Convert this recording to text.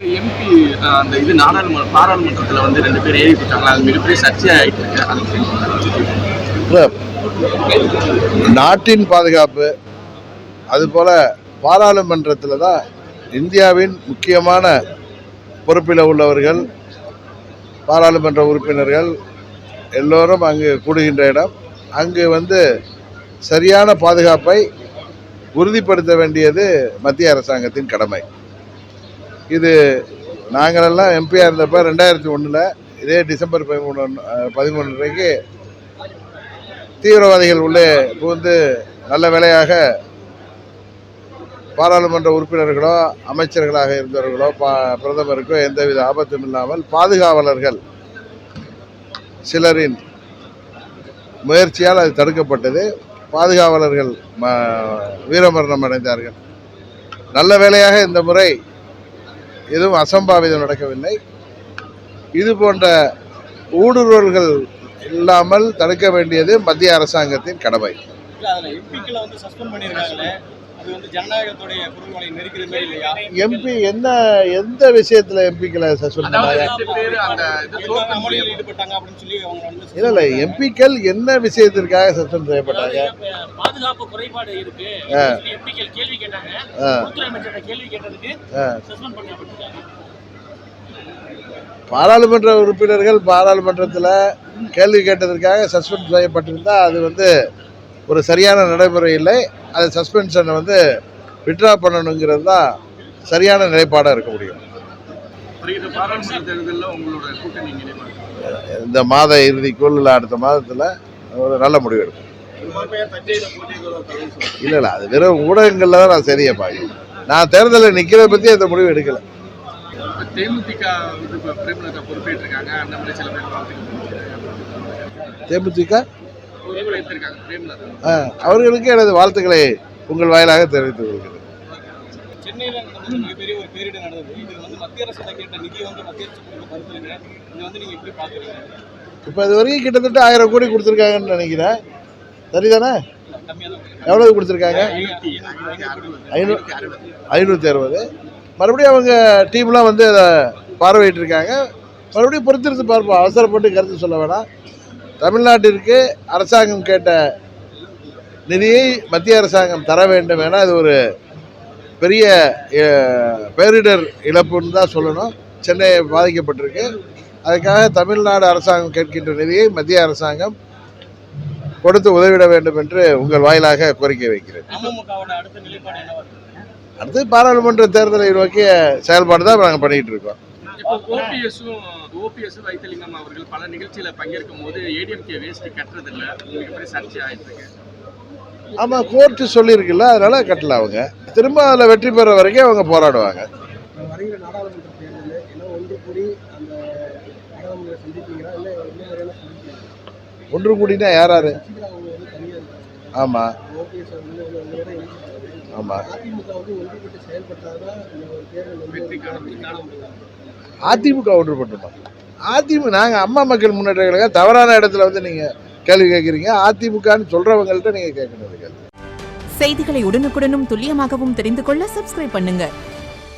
MP அந்த இது பாராளுமன்றத்தில் வந்து 2 பேர் ஏறி போட்டாங்களா, அது மிகப்பெரிய சர்ச்சையாகிட்டு இருக்கு. நாட்டின் பாதுகாப்பு அதுபோல பாராளுமன்றத்தில் தான் இந்தியாவின் முக்கியமான பொறுப்பில் உள்ளவர்கள், பாராளுமன்ற உறுப்பினர்கள் எல்லோரும் அங்கு கூடுகின்ற இடம். அங்கு வந்து சரியான பாதுகாப்பை உறுதிப்படுத்த வேண்டியது மத்திய அரசாங்கத்தின் கடமை. இது நாங்களெல்லாம் எம்பியாக இருந்தப்போ 2001 இதே டிசம்பர் 13 தீவிரவாதிகள் உள்ளே புகுந்து நல்ல வேளையாக பாராளுமன்ற உறுப்பினர்களோ அமைச்சர்களாக இருந்தவர்களோ பிரதமருக்கோ எந்தவித ஆபத்தும் இல்லாமல் பாதுகாவலர்கள் சிலரின் முயற்சியால் அது தடுக்கப்பட்டது. பாதுகாவலர்கள் வீரமரணம் அடைந்தார்கள். நல்ல வேளையாக இந்த முறை எதுவும் அசம்பாவிதம் நடக்கவில்லை. இது போன்ற ஊடுருவல்கள் இல்லாமல் தடுக்க வேண்டியது மத்திய அரசாங்கத்தின் கடமை. எம்பி எந்த விஷயத்துல எம்பிக்களை சஸ்பெண்ட் பண்ணாங்க? இல்ல எம்பிக்கள் என்ன விஷயத்திற்காக சஸ்பெண்ட் செய்யப்பட்டாங்க? பாதுகாப்பு குறைபாடு இருக்கு, கேள்வி கேட்டாங்க, கேள்வி கேட்டதுக்கு சஸ்பெண்ட் பண்ணப்பட்டாங்க. பாராளுமன்ற உறுப்பினர்கள் பாராளுமன்றத்தில் கேள்வி கேட்டதற்காக சஸ்பெண்ட் செய்யப்பட்டிருந்தால் அது வந்து ஒரு சரியான நடைமுறை இல்லை. அது சஸ்பென்ஷனை வந்து விட்ரா பண்ணணுங்கிறது தான் சரியான நிலைப்பாடாக இருக்க முடியும். இந்த மாத இறுதிக்குள் இல்லை அடுத்த மாதத்தில் ஒரு நல்ல முடிவு எடுக்கும். இல்லை அது வெறும் ஊடகங்களில் தான் நான் சரியாக பார்க்கணும். நான் தேர்தலில் நிற்கிறத பற்றி அந்த முடிவு எடுக்கலை. தேமுதிக அவர்களுக்கு எனது வாழ்த்துக்களை உங்கள் வாயிலாக தெரிவித்துக் கொள்கிறேன். இப்போ இது வரைக்கும் கிட்டத்தட்ட 1000 கோடி கொடுத்துருக்காங்கன்னு நினைக்கிறேன். சரிதானே? எவ்வளவு கொடுத்துருக்காங்க? 560. மறுபடியும் அவங்க டீம்லாம் வந்து அதை பார்வையிட்டு இருக்காங்க. மறுபடியும் பொறுத்திருந்து பார்ப்போம். அவசரப்பட்டு கருத்து சொல்ல வேணாம். தமிழ்நாட்டிற்கு அரசாங்கம் கேட்ட நிதியை மத்திய அரசாங்கம் தர வேண்டும். ஏன்னா இது ஒரு பெரிய பேரிடர் இழப்புன்னு தான் சொல்லணும். சென்னை பாதிக்கப்பட்டிருக்கு. அதுக்காக தமிழ்நாடு அரசாங்கம் கேட்கின்ற நிதியை மத்திய அரசாங்கம் கொடுத்து உதவிட வேண்டும் என்று உங்கள் வாயிலாக கோரிக்கை வைக்கிறேன். அடுத்து பாராளுமன்ற தேர்தலை நோக்கிய செயல்பாடு தான் நாங்கள் பண்ணிட்டு இருக்கோம். ஓபிஎஸ் வைத்திலிங்கம் அவர்கள் பல நிகழ்ச்சியில பங்கேற்கும் போது ஏடிஎம்கே வேஸ்ட் கட்டுறதில்லை, மிகப்பெரிய சர்ச்சை ஆயிட்டு. ஆமாம், கோர்ட்டு சொல்லியிருக்குல்ல, அதனால கட்டல. அவங்க திரும்ப அதில் வெற்றி பெற வரைக்கும் அவங்க போராடுவாங்க. ஒன்று கூடினா யாராரு? ஆமாம் ஆமாம், அதிமுக ஒன்றுபட்டுமா? அதிமுக நாங்கள் அம்மா மக்கள் முன்னேற்ற கழகம் தவறான இடத்துல வந்து நீங்கள் கேள்வி கேட்குறீங்க. அதிமுகன்னு சொல்கிறவங்கள்ட்ட நீங்கள் கேட்கணும். செய்திகளை உடனுக்குடனும் துல்லியமாகவும் தெரிந்து கொள்ள சப்ஸ்கிரைப் பண்ணுங்க.